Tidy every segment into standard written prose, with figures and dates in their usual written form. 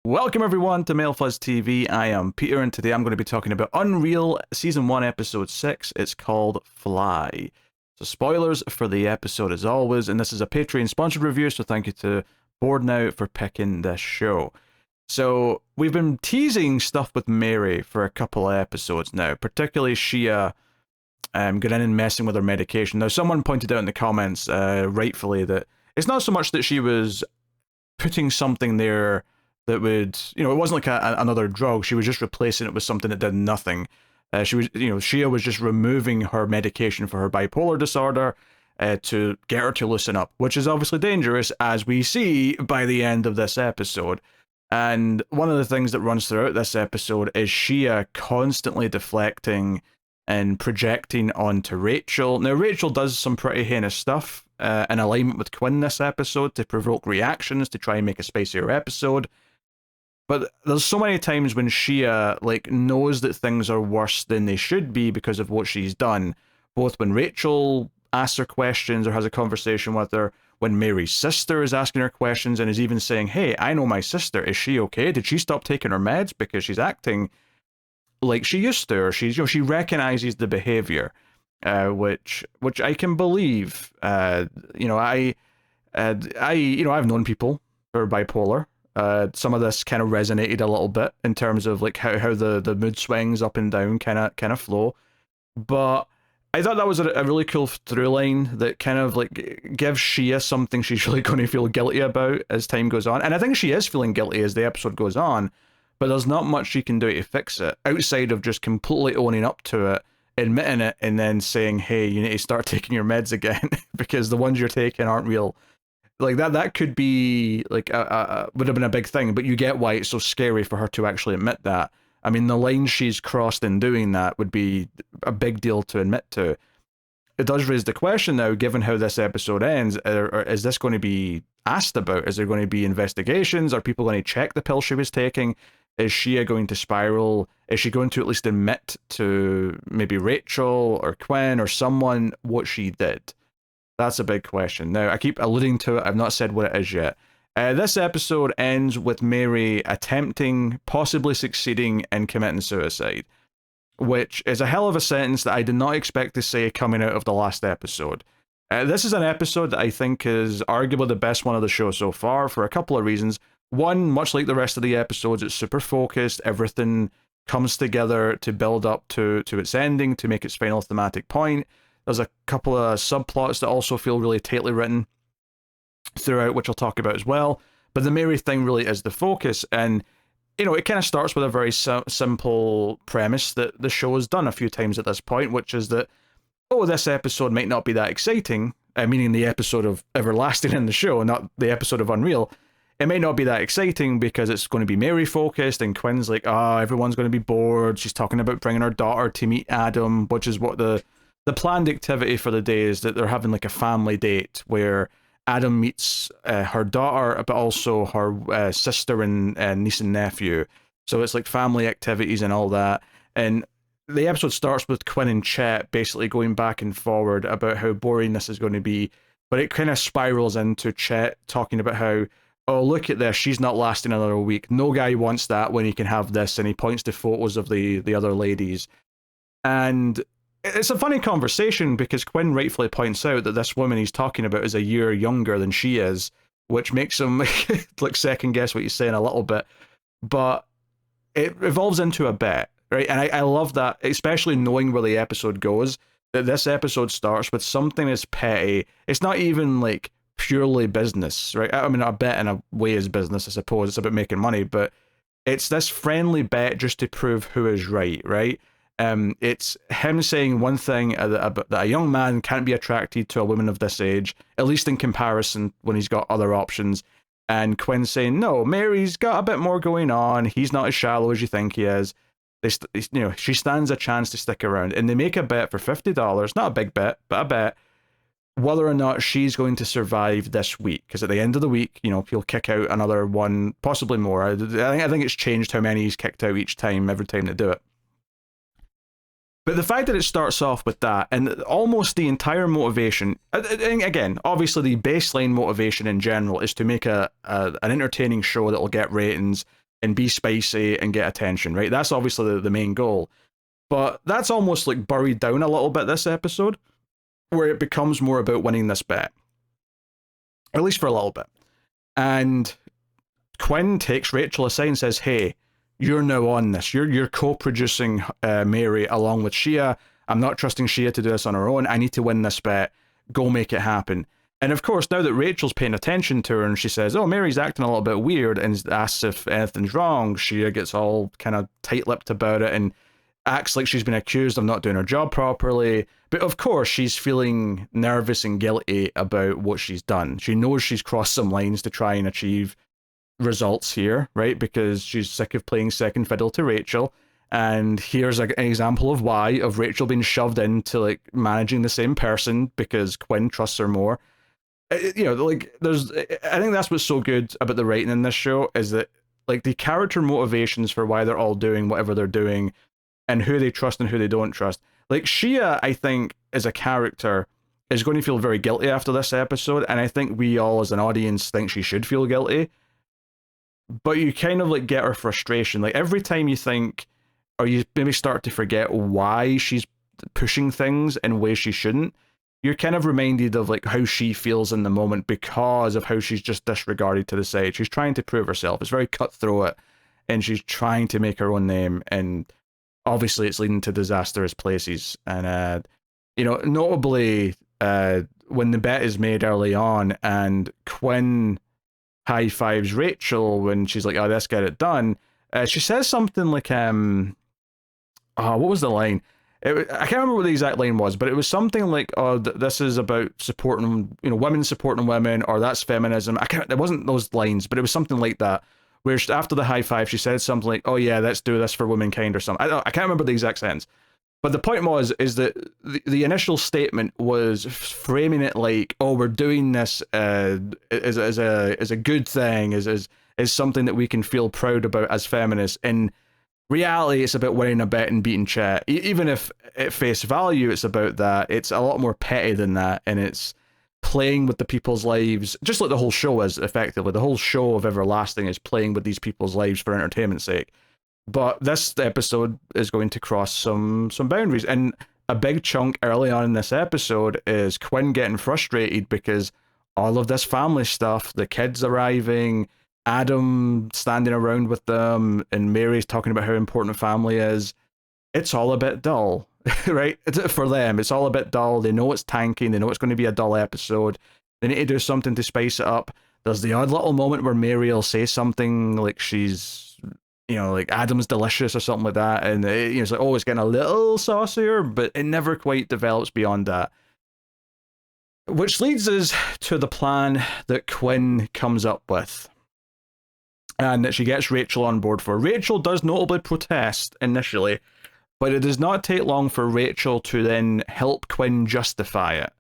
Welcome everyone to MailFuzz TV. I am Peter and today I'm going to be talking about Unreal Season 1 Episode 6. It's called Fly. So spoilers for the episode as always, and this is a Patreon sponsored review, so thank you to Board Now for picking this show. So we've been teasing stuff with Mary for a couple of episodes now, particularly Shia going in and messing with her medication. Now someone pointed out in the comments, rightfully, that it's not so much that she was putting something there that would, it wasn't like another drug. She was just replacing it with something that did nothing. Shia was just removing her medication for her bipolar disorder to get her to loosen up, which is obviously dangerous, as we see by the end of this episode. And one of the things that runs throughout this episode is Shia constantly deflecting and projecting onto Rachel. Now, Rachel does some pretty heinous stuff in alignment with Quinn this episode to provoke reactions, to try and make a spicier episode. But there's so many times when Shia knows that things are worse than they should be because of what she's done. Both when Rachel asks her questions or has a conversation with her, when Mary's sister is asking her questions and is even saying, "Hey, I know my sister. Is she okay? Did she stop taking her meds because she's acting like she used to?" Or she recognizes the behavior, which I can believe. I've known people who are bipolar. Some of this kind of resonated a little bit in terms of how the mood swings up and down kind of flow. But I thought that was a really cool through line that kind of gives Shia something she's really going to feel guilty about as time goes on. And I think she is feeling guilty as the episode goes on, but there's not much she can do to fix it outside of just completely owning up to it, admitting it, and then saying, "Hey, you need to start taking your meds again because the ones you're taking aren't real." That could be would have been a big thing, but you get why it's so scary for her to actually admit that. I mean, the line she's crossed in doing that would be a big deal to admit to. It does raise the question now, given how this episode ends, is this going to be asked about? Is there going to be investigations? Are people going to check the pill she was taking? Is Shia going to spiral? Is she going to at least admit to maybe Rachel or Quinn or someone what she did? That's a big question. Now, I keep alluding to it. I've not said what it is yet. This episode ends with Mary attempting, possibly succeeding in committing suicide, which is a hell of a sentence that I did not expect to say coming out of the last episode. This is an episode that I think is arguably the best one of the show so far for a couple of reasons. One, much like the rest of the episodes, it's super focused. Everything comes together to build up to its ending, to make its final thematic point. There's a couple of subplots that also feel really tightly written throughout, which I'll talk about as well. But the Mary thing really is the focus. And, it kind of starts with a very simple premise that the show has done a few times at this point, which is that, this episode might not be that exciting, meaning the episode of Everlasting in the show, not the episode of Unreal. It may not be that exciting because it's going to be Mary focused, and Quinn's everyone's going to be bored. She's talking about bringing her daughter to meet Adam, which is what the planned activity for the day is, that they're having a family date where Adam meets her daughter, but also her sister and niece and nephew. So it's family activities and all that. And the episode starts with Quinn and Chet basically going back and forward about how boring this is going to be. But it kind of spirals into Chet talking about how, "Oh, look at this, she's not lasting another week. No guy wants that when he can have this." And he points to photos of the other ladies. And it's a funny conversation because Quinn rightfully points out that this woman he's talking about is a year younger than she is, which makes him second guess what he's saying a little bit. But it evolves into a bet, right? And I love that, especially knowing where the episode goes, that this episode starts with something as petty. It's not even purely business, right? I mean, a bet in a way is business, I suppose. It's about making money, but it's this friendly bet just to prove who is right? It's him saying one thing that a young man can't be attracted to a woman of this age, at least in comparison when he's got other options. And Quinn saying, "No, Mary's got a bit more going on. He's not as shallow as you think he is." She stands a chance to stick around, and they make a bet for $50. Not a big bet, but a bet whether or not she's going to survive this week. Because at the end of the week, he'll kick out another one, possibly more. I think it's changed how many he's kicked out each time, every time they do it. But the fact that it starts off with that, and almost the entire motivation, again, obviously the baseline motivation in general is to make an entertaining show that will get ratings and be spicy and get attention, right? That's obviously the main goal. But that's almost like buried down a little bit this episode, where it becomes more about winning this bet. At least for a little bit. And Quinn takes Rachel aside and says, hey, you're now on this. You're co-producing Mary along with Shia. I'm not trusting Shia to do this on her own. I need to win this bet. Go make it happen. And of course, now that Rachel's paying attention to her and she says, oh, Mary's acting a little bit weird, and asks if anything's wrong, Shia gets all kind of tight-lipped about it and acts like she's been accused of not doing her job properly. But of course, she's feeling nervous and guilty about what she's done. She knows she's crossed some lines to try and achieve results here, right? Because she's sick of playing second fiddle to Rachel. And here's an example of why, of Rachel being shoved into like managing the same person because Quinn trusts her more. You know, like I think that's what's so good about the writing in this show, is that like the character motivations for why they're all doing whatever they're doing and who they trust and who they don't trust. Like Shia, I think, as a character, is going to feel very guilty after this episode, and I think we all as an audience think she should feel guilty. But you kind of like get her frustration. Like every time you think, or you maybe start to forget why she's pushing things in ways she shouldn't, you're kind of reminded of like how she feels in the moment because of how she's just disregarded to the side. She's trying to prove herself. It's very cutthroat, and she's trying to make her own name, and obviously it's leading to disastrous places. And you know, notably when the bet is made early on and Quinn high fives Rachel when she's like, oh, let's get it done, she says something like what was the line? I can't remember what the exact line was, but it was something like, oh, this is about supporting, you know, women supporting women, or that's feminism. It wasn't those lines, but it was something like that, where after the high five she said something like, oh yeah, let's do this for womankind or something. I can't remember the exact sentence, but the point is that the initial statement was framing it like, oh, we're doing this as a good thing, as something that we can feel proud about as feminists. In reality, it's about winning a bet and beating Chet. Even if at face value it's about that, it's a lot more petty than that, and it's playing with the people's lives, just like the whole show is. Effectively, the whole show of Everlasting is playing with these people's lives for entertainment's sake. But this episode is going to cross some boundaries, and a big chunk early on in this episode is Quinn getting frustrated because all of this family stuff, the kids arriving, Adam standing around with them, and Mary's talking about how important family is, it's all a bit dull, right? For them, it's all a bit dull. They know it's tanking. They know it's going to be a dull episode. They need to do something to spice it up. There's the odd little moment where Mary will say something like she's, you know, like Adam's delicious or something like that, and it's like, oh, it's getting a little saucier, but it never quite develops beyond that. Which leads us to the plan that Quinn comes up with, and that she gets Rachel on board for. Rachel does notably protest initially, but it does not take long for Rachel to then help Quinn justify it.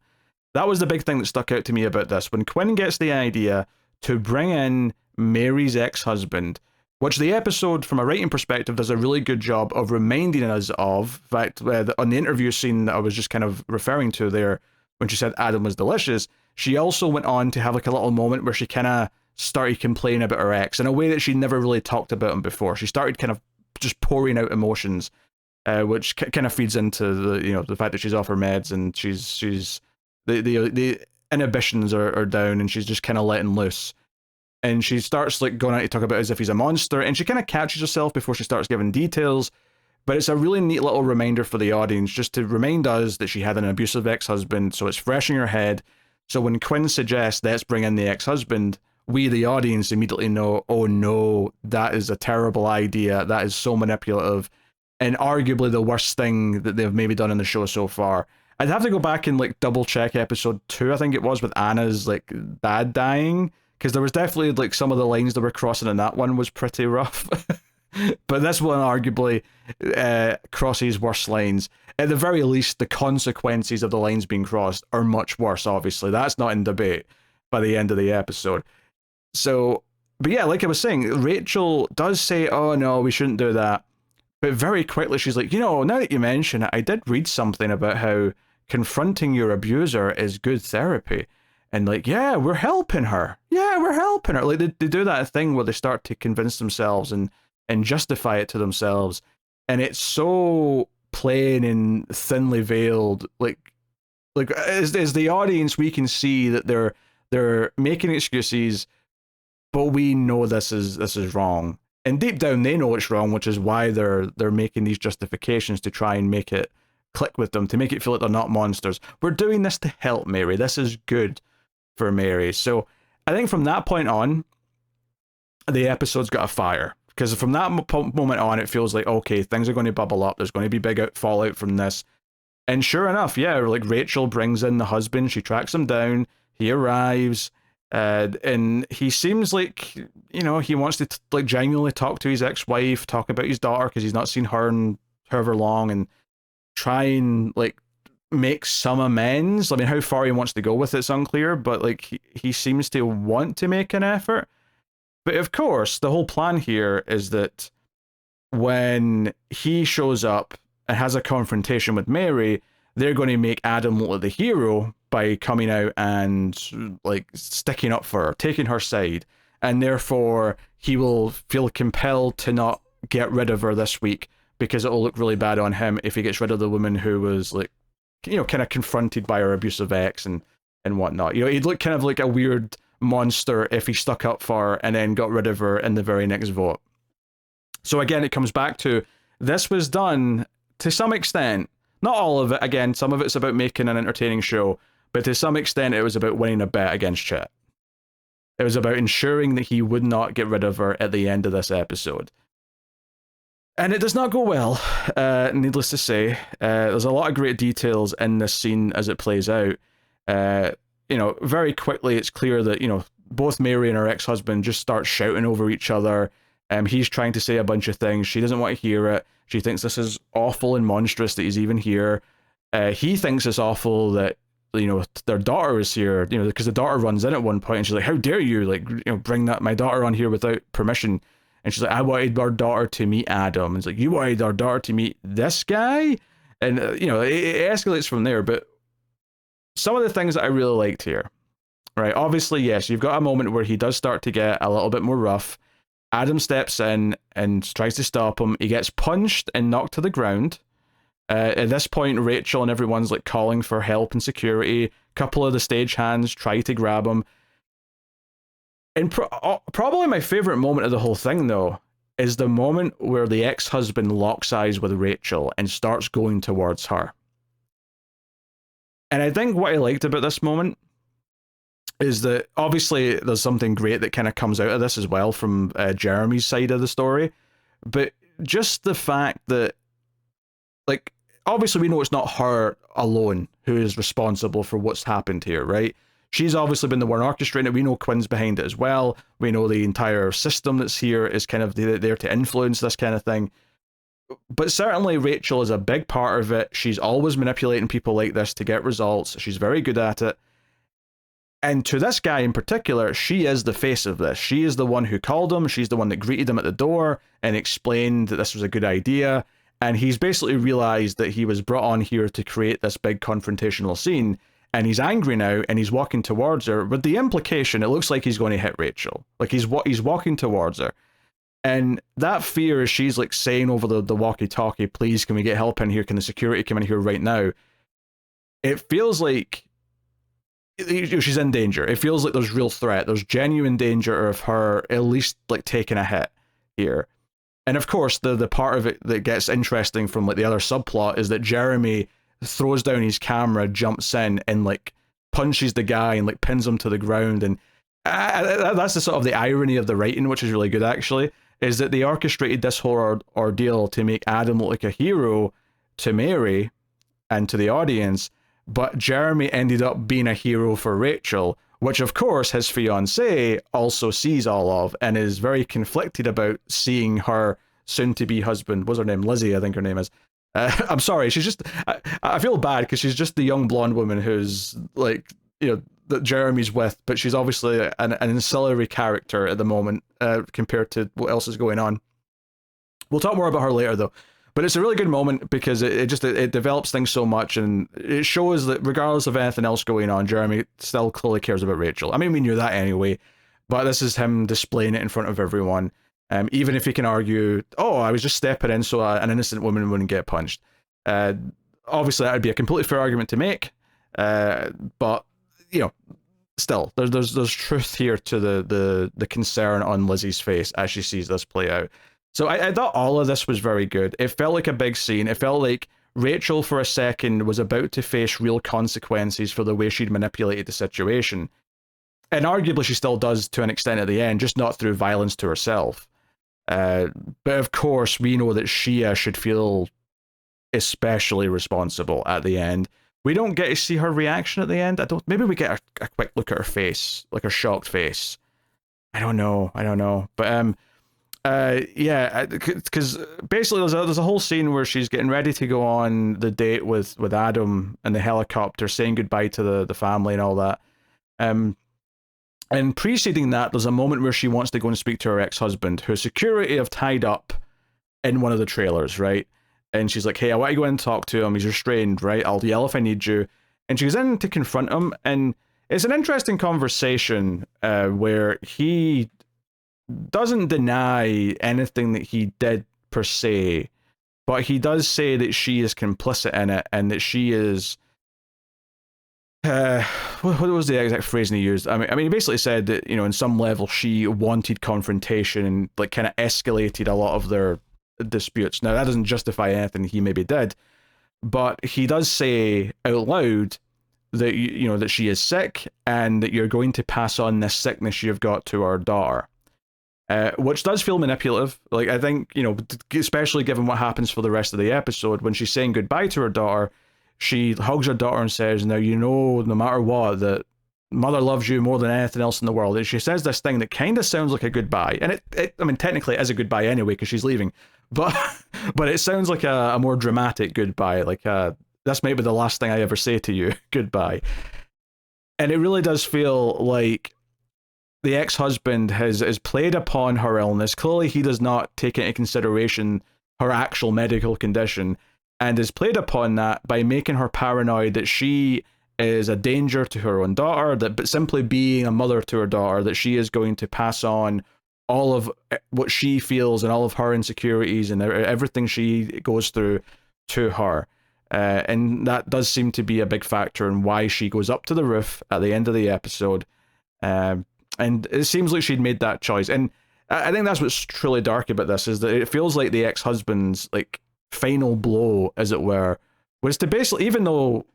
That was the big thing that stuck out to me about this. When Quinn gets the idea to bring in Mary's ex-husband, which the episode, from a writing perspective, does a really good job of reminding us of. In fact, on the interview scene that I was just kind of referring to there, when she said Adam was delicious, she also went on to have like a little moment where she kind of started complaining about her ex in a way that she never really talked about him before. She started kind of just pouring out emotions, which kind of feeds into the fact that she's off her meds and she's the inhibitions are down, and she's just kind of letting loose. And she starts like going out to talk about it as if he's a monster, and she kind of catches herself before she starts giving details. But it's a really neat little reminder for the audience, just to remind us that she had an abusive ex-husband, so it's fresh in her head. So when Quinn suggests, let's bring in the ex-husband, we, the audience, immediately know, oh no, that is a terrible idea. That is so manipulative, and arguably the worst thing that they've maybe done in the show so far. I'd have to go back and like double check episode 2, I think it was, with Anna's like dad dying, because there was definitely like some of the lines that were crossing in that one was pretty rough. But this one arguably crosses worse lines. At the very least, the consequences of the lines being crossed are much worse, obviously. That's not in debate by the end of the episode. So, but yeah, like I was saying, Rachel does say, oh no, we shouldn't do that. But very quickly she's like, now that you mention it, I did read something about how confronting your abuser is good therapy. and like, yeah, we're helping her. Yeah, we're helping her. Like they do that thing where they start to convince themselves and justify it to themselves. And it's so plain and thinly veiled. Like as the audience, we can see that they're making excuses, but we know this is wrong. And deep down they know it's wrong, which is why they're making these justifications to try and make it click with them, to make it feel like they're not monsters. We're doing this to help Mary. This is good for Mary. So I think from that point on, the episode's got a fire. Because from that moment on, it feels like, okay, things are going to bubble up. There's going to be big fallout from this. And sure enough, yeah, like Rachel brings in the husband. She tracks him down. He arrives. And he seems like, he wants to like genuinely talk to his ex-wife, talk about his daughter, because he's not seen her in however long, and try and like make some amends. I mean, how far he wants to go with it's unclear, but like he seems to want to make an effort. But of course, the whole plan here is that when he shows up and has a confrontation with Mary, they're going to make Adam look like the hero by coming out and like sticking up for her, taking her side, and therefore he will feel compelled to not get rid of her this week, because it will look really bad on him if he gets rid of the woman who was like, kind of confronted by her abusive ex and whatnot. He'd look kind of like a weird monster if he stuck up for her and then got rid of her in the very next vote. So again, it comes back to, this was done to some extent, not all of it, again, some of it's about making an entertaining show, but to some extent it was about winning a bet against Chet. It was about ensuring that he would not get rid of her at the end of this episode. And it does not go well, needless to say. There's a lot of great details in this scene as it plays out. Very quickly it's clear that, both Mary and her ex-husband just start shouting over each other. He's trying to say a bunch of things. She doesn't want to hear it. She thinks this is awful and monstrous that he's even here. He thinks it's awful that, their daughter is here, because the daughter runs in at one point and she's like, how dare you, bring my daughter on here without permission. And she's like, I wanted our daughter to meet Adam. And it's like, you wanted our daughter to meet this guy? And, it escalates from there. But some of the things that I really liked here, right? Obviously, yes, you've got a moment where he does start to get a little bit more rough. Adam steps in and tries to stop him. He gets punched and knocked to the ground. At this point, Rachel and everyone's like calling for help and security. A couple of the stagehands try to grab him. And probably my favorite moment of the whole thing, though, is the moment where the ex-husband locks eyes with Rachel and starts going towards her. And I think what I liked about this moment is that obviously there's something great that kind of comes out of this as well from Jeremy's side of the story. But just the fact that, like, obviously we know it's not her alone who is responsible for what's happened here, right? She's obviously been the one orchestrating it. We know Quinn's behind it as well. We know the entire system that's here is kind of there to influence this kind of thing. But certainly Rachel is a big part of it. She's always manipulating people like this to get results. She's very good at it. And to this guy in particular, she is the face of this. She is the one who called him. She's the one that greeted him at the door and explained that this was a good idea. And he's basically realized that he was brought on here to create this big confrontational scene. And he's angry now, and he's walking towards her. With the implication, it looks like he's going to hit Rachel. Like he's walking towards her. And that fear, as she's like saying over the walkie-talkie, please, can we get help in here? Can the security come in here right now? It feels like she's in danger. It feels like there's real threat. There's genuine danger of her at least like taking a hit here. And of course, the part of it that gets interesting from like the other subplot is that Jeremy throws down his camera, jumps in, and like punches the guy and like pins him to the ground. And that's the sort of the irony of the writing, which is really good actually, is that they orchestrated this whole ordeal to make Adam look like a hero to Mary and to the audience, but Jeremy ended up being a hero for Rachel, which of course his fiancée also sees all of and is very conflicted about seeing her soon-to-be husband. What's her name? Lizzie, I think her name is. I'm sorry, she's just, I feel bad because she's just the young blonde woman who's like, that Jeremy's with, but she's obviously an ancillary character at the moment compared to what else is going on. We'll talk more about her later though. But it's a really good moment because it develops things so much, and it shows that regardless of anything else going on, Jeremy still clearly cares about Rachel. I mean, we knew that anyway, but this is him displaying it in front of everyone. Even if he can argue, oh, I was just stepping in so an innocent woman wouldn't get punched. Obviously, that would be a completely fair argument to make, but you know, still, there's truth here to the concern on Lizzie's face as she sees this play out. So I thought all of this was very good. It felt like a big scene. It felt like Rachel, for a second, was about to face real consequences for the way she'd manipulated the situation. And arguably she still does to an extent at the end, just not through violence to herself. But of course, we know that Shia should feel especially responsible at the end. We don't get to see her reaction at the end. Maybe we get a quick look at her face, like her shocked face. I don't know. But yeah, because basically there's a whole scene where she's getting ready to go on the date with Adam in the helicopter, saying goodbye to the family and all that. And preceding that, there's a moment where she wants to go and speak to her ex-husband, who security have tied up in one of the trailers, right? And she's like, hey, I want to go in and talk to him. He's restrained, right? I'll yell if I need you. And she goes in to confront him, and it's an interesting conversation where he doesn't deny anything that he did per se, but he does say that she is complicit in it and that she is what was the exact phrasing he used? I mean he basically said that, you know, in some level she wanted confrontation and like kind of escalated a lot of their disputes. Now that doesn't justify anything he maybe did, but he does say out loud that you know that she is sick and that you're going to pass on this sickness you've got to our daughter. Which does feel manipulative. Like, I think, you know, especially given what happens for the rest of the episode, when she's saying goodbye to her daughter, she hugs her daughter and says, now, you know, no matter what, that mother loves you more than anything else in the world. And she says this thing that kind of sounds like a goodbye. And I mean, technically it is a goodbye anyway, because she's leaving. But it sounds like a more dramatic goodbye. Like, this might be the last thing I ever say to you. Goodbye. And it really does feel like the ex-husband has played upon her illness. Clearly, he does not take into consideration her actual medical condition and has played upon that by making her paranoid that she is a danger to her own daughter, that simply being a mother to her daughter, that she is going to pass on all of what she feels and all of her insecurities and everything she goes through to her. And that does seem to be a big factor in why she goes up to the roof at the end of the episode. And it seems like she'd made that choice. And I think that's what's truly dark about this, is that it feels like the ex-husband's like final blow, as it were, was to basically, even though,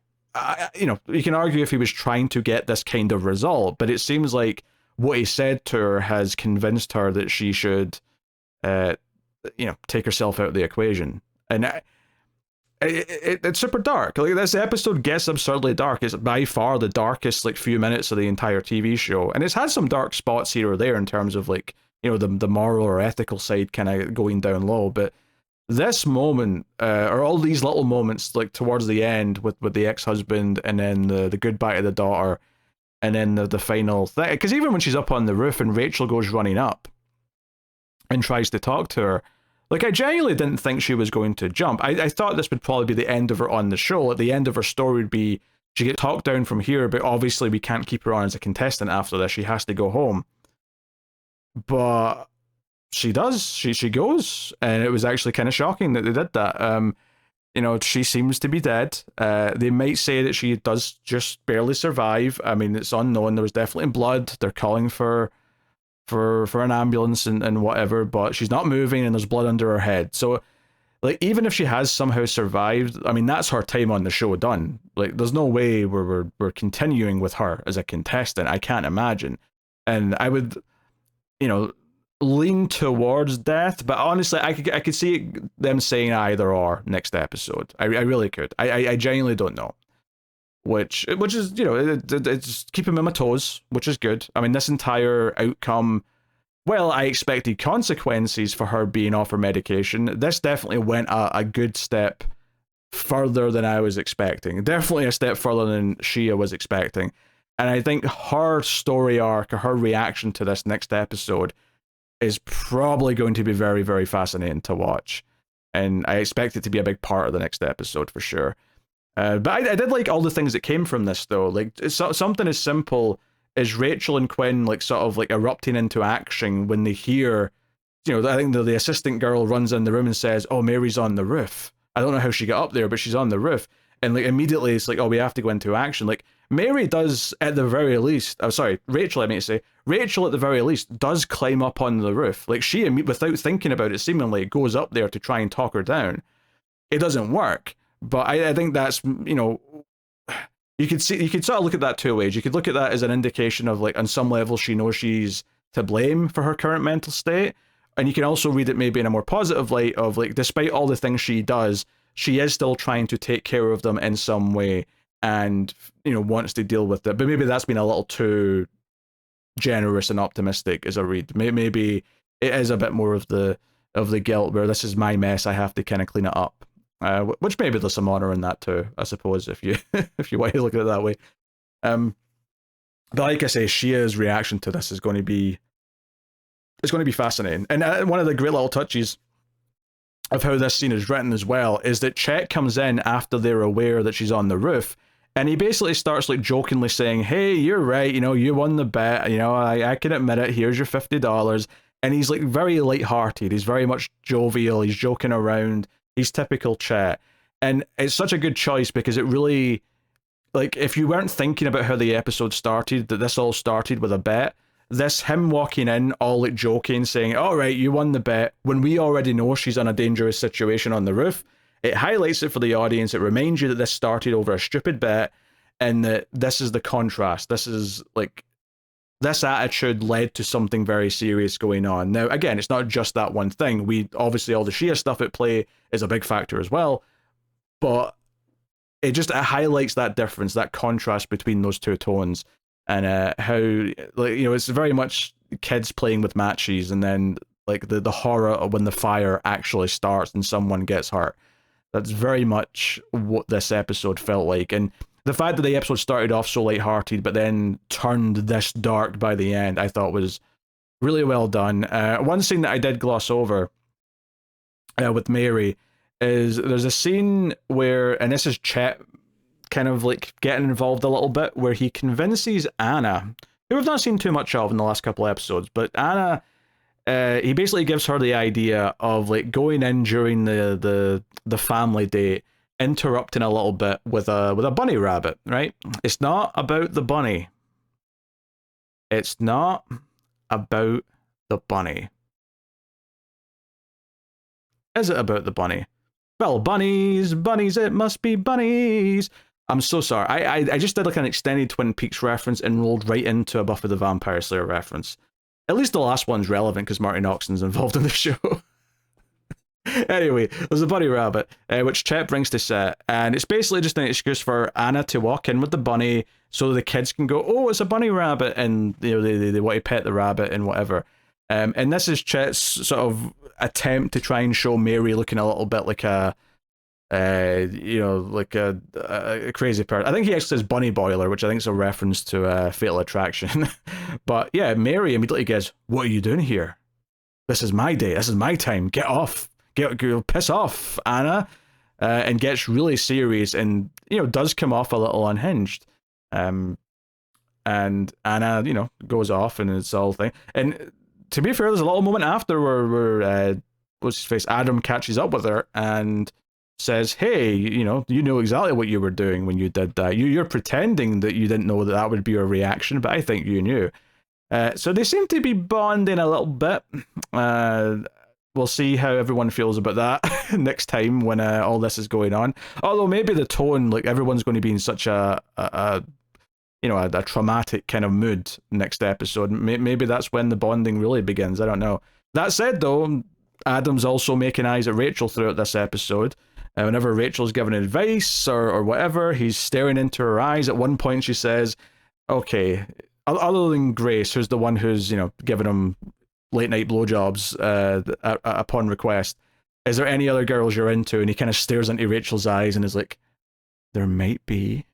you know, you can argue if he was trying to get this kind of result, but it seems like what he said to her has convinced her that she should, you know, take herself out of the equation. And it's super dark. Like, this episode gets absurdly dark. It's by far the darkest like few minutes of the entire TV show, and it's had some dark spots here or there in terms of like, you know, the moral or ethical side kind of going down low. But this moment, or all these little moments like towards the end with the ex-husband, and then the goodbye to the daughter, and then the final thing, because even when she's up on the roof and Rachel goes running up and tries to talk to her, like, I genuinely didn't think she was going to jump. I thought this would probably be the end of her on the show. At the end of her story would be, she gets talked down from here, but obviously we can't keep her on as a contestant after this. She has to go home. But she does. She goes. And it was actually kind of shocking that they did that. You know, she seems to be dead. They might say that she does just barely survive. I mean, it's unknown. There was definitely blood. They're calling for an ambulance and whatever, but she's not moving and there's blood under her head. So, like, even if she has somehow survived, I mean, that's her time on the show done. Like, there's no way we're continuing with her as a contestant. I can't imagine. And I would, you know, lean towards death, but honestly, I could see them saying either or next episode. I really could. I genuinely don't know. Which is, you know, it's keeping me on my toes, which is good. I mean, this entire outcome, well, I expected consequences for her being off her medication. This definitely went a good step further than I was expecting. Definitely a step further than Shia was expecting. And I think her story arc, or her reaction to this next episode, is probably going to be very, very fascinating to watch. and I expect it to be a big part of the next episode for sure. But I did like all the things that came from this though. Like something as simple as Rachel and Quinn like sort of like erupting into action when they hear, I think the assistant girl runs in the room and says, "Oh, Mary's on the roof." I don't know how she got up there, but she's on the roof. And like immediately it's like, "Oh, we have to go into action." Like Mary does at the very least. Oh, sorry, Rachel. I mean to say Rachel at the very least does climb up on the roof. Like she, without thinking about it, seemingly goes up there to try and talk her down. It doesn't work, but I think that's you could sort of look at that two ways. You could look at that as an indication of like on some level she knows she's to blame for her current mental state. And you can also read it maybe in a more positive light of like, despite all the things she does, she is still trying to take care of them in some way and, wants to deal with it. But maybe that's been a little too generous and optimistic as a read. Maybe it is a bit more of the guilt where this is my mess, I have to kind of clean it up. Which maybe there's some honor in that too, I suppose, if you if you want to look at it that way. But like I say, Shia's reaction to this is going to be fascinating. And one of the great little touches of how this scene is written as well is that Chet comes in after they're aware that she's on the roof, and he basically starts like jokingly saying, "Hey, you're right, you won the bet, I can admit it, here's your $50. And he's like very lighthearted, he's very much jovial, he's joking around, he's typical Chet. And it's such a good choice because it really, like, if you weren't thinking about how the episode started, that this all started with a bet, this him walking in all like joking, saying, "All right, you won the bet," when we already know she's in a dangerous situation on the roof, it highlights it for the audience. It reminds you that this started over a stupid bet, and that this is the contrast. This is like, this attitude led to something very serious going on. Now, again, it's not just that one thing. Obviously all the Shia stuff at play is a big factor as well, but it highlights that difference, that contrast between those two tones. And how, like, it's very much kids playing with matches, and then like the horror of when the fire actually starts and someone gets hurt. That's very much what this episode felt like. And the fact that the episode started off so lighthearted but then turned this dark by the end, I thought was really well done. One scene that I did gloss over with Mary is there's a scene where, and this is Chet kind of like getting involved a little bit, where he convinces Anna, who we've not seen too much of in the last couple of episodes, but Anna, he basically gives her the idea of like going in during the family date, interrupting a little bit with a bunny rabbit, right? It's not about the bunny. It's not about the bunny. Is it about the bunny? Well, bunnies, it must be bunnies. I'm so sorry. I just did like an extended Twin Peaks reference and rolled right into a Buffy the Vampire Slayer reference. At least the last one's relevant because Martin Oxon's involved in the show. Anyway, there's a bunny rabbit, which Chet brings to set, and it's basically just an excuse for Anna to walk in with the bunny so the kids can go, "Oh, it's a bunny rabbit," and they want to pet the rabbit and whatever. And this is Chet's sort of attempt to try and show Mary looking a little bit like a like a crazy person. I think he actually says bunny boiler, which I think is a reference to Fatal Attraction. But yeah, Mary immediately goes, "What are you doing here? This is my day. This is my time. Get off. Get piss off, Anna." And gets really serious and, does come off a little unhinged. And Anna, goes off and it's all thing. And to be fair, there's a little moment after where what's his face, Adam catches up with her and says, "Hey, you know exactly what you were doing when you did that. You're pretending that you didn't know that would be your reaction, but I think you knew." So they seem to be bonding a little bit. We'll see how everyone feels about that next time when all this is going on. Although maybe the tone, like everyone's going to be in such a traumatic kind of mood next episode. Maybe that's when the bonding really begins. I don't know. That said, though, Adam's also making eyes at Rachel throughout this episode. Whenever Rachel's giving advice or whatever, he's staring into her eyes. At one point, she says, "Okay, other than Grace, who's the one who's giving him late night blowjobs upon request, is there any other girls you're into?" And he kind of stares into Rachel's eyes and is like, "There might be."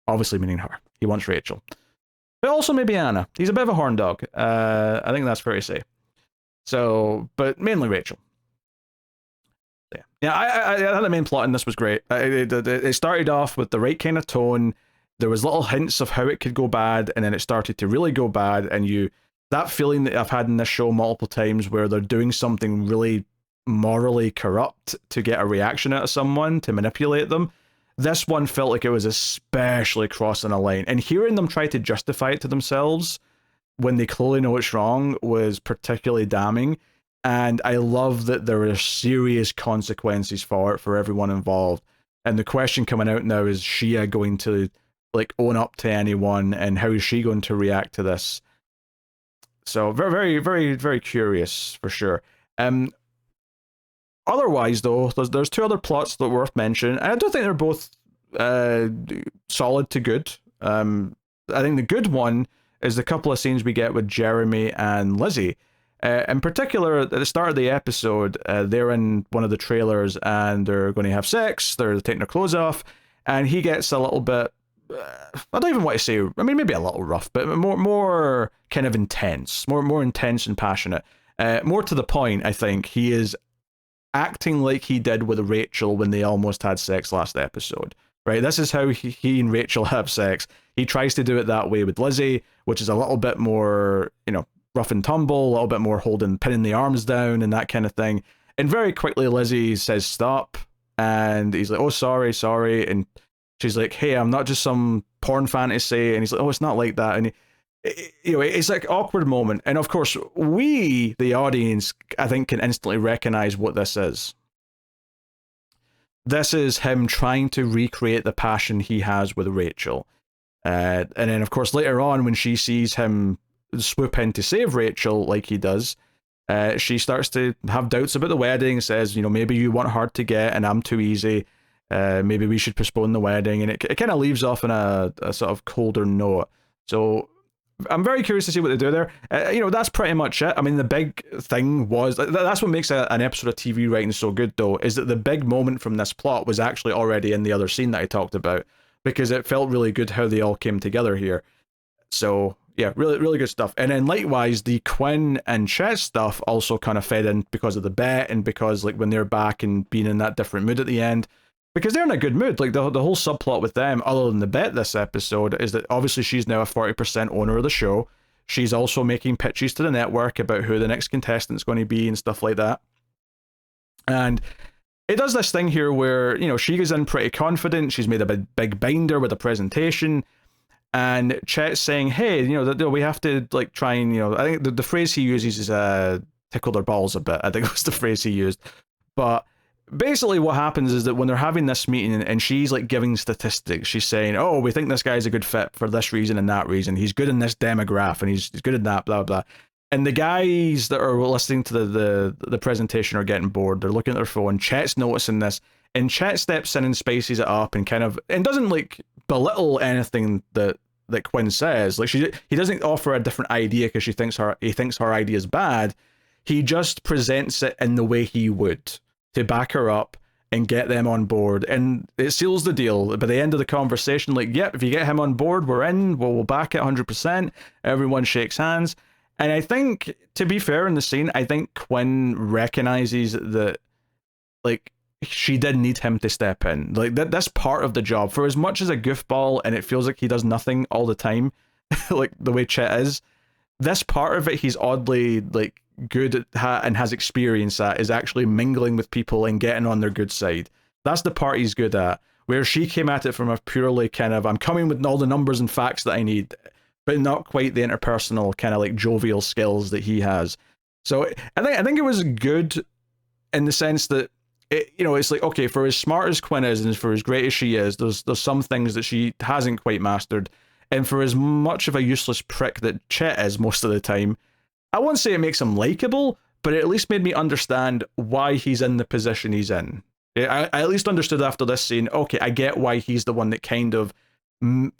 Obviously meaning her. He wants Rachel. But also maybe Anna. He's a bit of a horn dog. I think that's fair to say. So, but mainly Rachel. Yeah, I thought the main plot in this was great. It started off with the right kind of tone. There was little hints of how it could go bad, and then it started to really go bad. And that feeling that I've had in this show multiple times, where they're doing something really morally corrupt to get a reaction out of someone to manipulate them. This one felt like it was especially crossing a line, and hearing them try to justify it to themselves when they clearly know it's wrong was particularly damning. And I love that there are serious consequences for it for everyone involved. And the question coming out now is Shia going to like own up to anyone, and how is she going to react to this? So very, very, very, very curious for sure. Otherwise, though, there's two other plots that are worth mentioning, and I don't think they're both solid to good. I think the good one is the couple of scenes we get with Jeremy and Lizzie. In particular, at the start of the episode, they're in one of the trailers and they're going to have sex. They're taking their clothes off, and he gets a little bit. I don't even want to say. I mean, maybe a little rough, but more kind of intense, more intense and passionate. More to the point, I think he is acting like he did with Rachel when they almost had sex last episode. Right, this is how he and Rachel have sex. He tries to do it that way with Lizzie, which is a little bit more, rough and tumble, a little bit more pinning the arms down and that kind of thing. And very quickly, Lizzie says stop, and he's like, "Oh, sorry," and she's like, "Hey, I'm not just some porn fantasy," and he's like, "Oh, it's not like that," and it's like awkward moment. And of course, we, the audience, I think, can instantly recognize what this is. This is him trying to recreate the passion he has with Rachel. And then, of course, later on, when she sees him swoop in to save Rachel like he does, she starts to have doubts about the wedding, says, maybe you want hard to get and I'm too easy. Maybe we should postpone the wedding. And it kind of leaves off on a sort of colder note. So I'm very curious to see what they do there. That's pretty much it. I mean, the big thing was, that's what makes an episode of TV writing so good, though, is that the big moment from this plot was actually already in the other scene that I talked about, because it felt really good how they all came together here. So, yeah, really, really good stuff. And then likewise, the Quinn and Chet stuff also kind of fed in because of the bet, and because like when they're back and being in that different mood at the end, because they're in a good mood. Like the whole subplot with them, other than the bet this episode, is that obviously she's now a 40% owner of the show. She's also making pitches to the network about who the next contestant's going to be and stuff like that. And it does this thing here where, she goes in pretty confident. She's made a big binder with a presentation. And Chet's saying, hey, we have to like try and, I think the phrase he uses is tickle their balls a bit. I think was the phrase he used. But basically what happens is that when they're having this meeting and she's like giving statistics, she's saying, oh, we think this guy's a good fit for this reason and that reason. He's good in this demographic and he's good in that, blah, blah. And the guys that are listening to the presentation are getting bored. They're looking at their phone. Chet's noticing this, and Chet steps in and spices it up and doesn't like belittle anything that Quinn says. Like he doesn't offer a different idea because he thinks her idea is bad. He just presents it in the way he would, to back her up and get them on board, and it seals the deal. By the end of the conversation, like, yep, if you get him on board, we're in. We'll back it 100%. Everyone shakes hands. And I think, to be fair in the scene, I think Quinn recognizes that, like, she did need him to step in. Like, that's part of the job. For as much as a goofball and it feels like he does nothing all the time, like the way Chet is, this part of it he's oddly, like, good at and has experience at is actually mingling with people and getting on their good side. That's the part he's good at. Where she came at it from a purely kind of, I'm coming with all the numbers and facts that I need, but not quite the interpersonal kind of like jovial skills that he has. So I think it was good in the sense that it's like, okay, for as smart as Quinn is and for as great as she is, there's some things that she hasn't quite mastered. And for as much of a useless prick that Chet is most of the time, I won't say it makes him likable, but it at least made me understand why he's in the position he's in. I at least understood after this scene, okay, I get why he's the one that kind of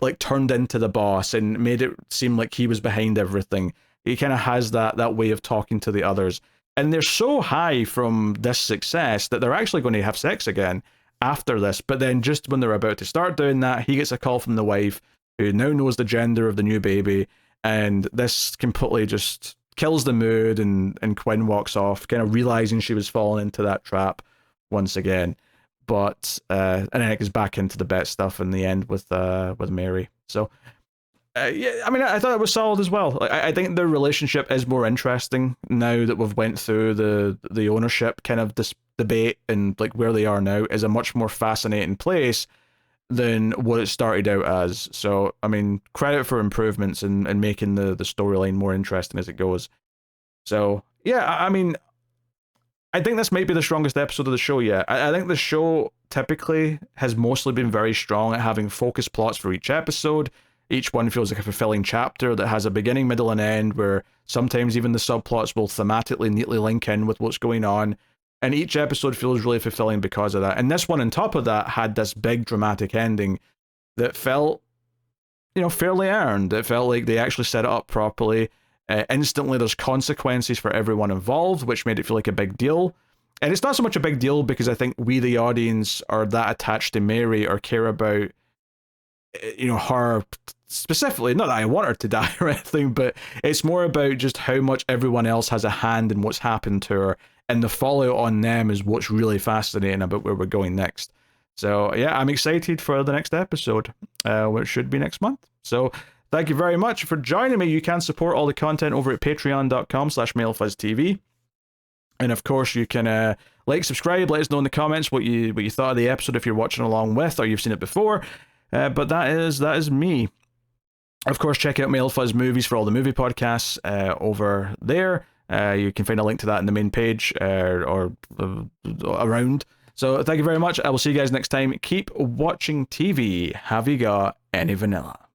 like turned into the boss and made it seem like he was behind everything. He kind of has that way of talking to the others. And they're so high from this success that they're actually going to have sex again after this. But then just when they're about to start doing that, he gets a call from the wife, who now knows the gender of the new baby. And this completely just kills the mood, and Quinn walks off, kind of realizing she was falling into that trap. once again. But and then it goes back into the bet stuff in the end with Mary. So yeah, I mean, I thought it was solid as well. I think their relationship is more interesting now that we've went through the ownership kind of this debate, and like where they are now is a much more fascinating place than what it started out as. So, I mean, credit for improvements and making the storyline more interesting as it goes. So, yeah, I mean, I think this might be the strongest episode of the show yet. I think the show typically has mostly been very strong at having focused plots for each episode. Each one feels like a fulfilling chapter that has a beginning, middle, and end, where sometimes even the subplots will thematically neatly link in with what's going on. And each episode feels really fulfilling because of that. And this one, on top of that, had this big dramatic ending that felt, fairly earned. It felt like they actually set it up properly. Instantly, there's consequences for everyone involved, which made it feel like a big deal. And it's not so much a big deal because I think we, the audience, are that attached to Mary or care about, her specifically. Not that I want her to die or anything, but it's more about just how much everyone else has a hand in what's happened to her, and the fallout on them is what's really fascinating about where we're going next. So yeah, I'm excited for the next episode, which should be next month. So thank you very much for joining me. You can support all the content over at patreon.com/MailFuzzTV. And of course, you can like, subscribe, let us know in the comments what you thought of the episode if you're watching along with or you've seen it before. But that is me. Of course, check out MailFuzz Movies for all the movie podcasts over there. You can find a link to that in the main page or around. So thank you very much. I will see you guys next time. Keep watching TV. Have you got any vanilla?